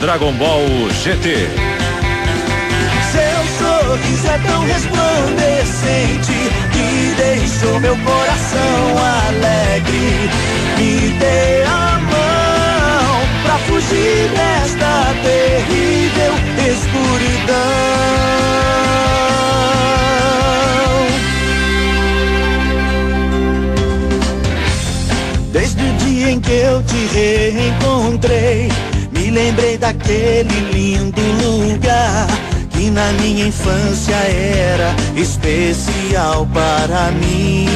Dragon Ball GT. Seu sorriso é tão resplandecente que deixou meu coração alegre. Me dê a mão pra fugir desta terrível escuridão. Desde o dia em que eu te reencontrei, me lembrei daquele lindo lugar que na minha infância era especial para mim.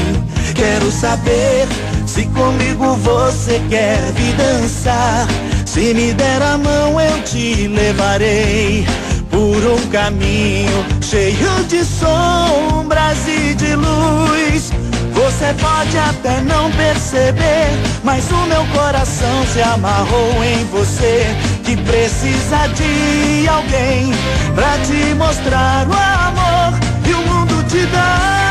Quero saber se comigo você quer vir dançar. Se me der a mão eu te levarei por um caminho cheio de sombras e de luz. Você pode até não perceber, mas o meu coração se amarrou em você, que precisa de alguém pra te mostrar o amor que o mundo te dá.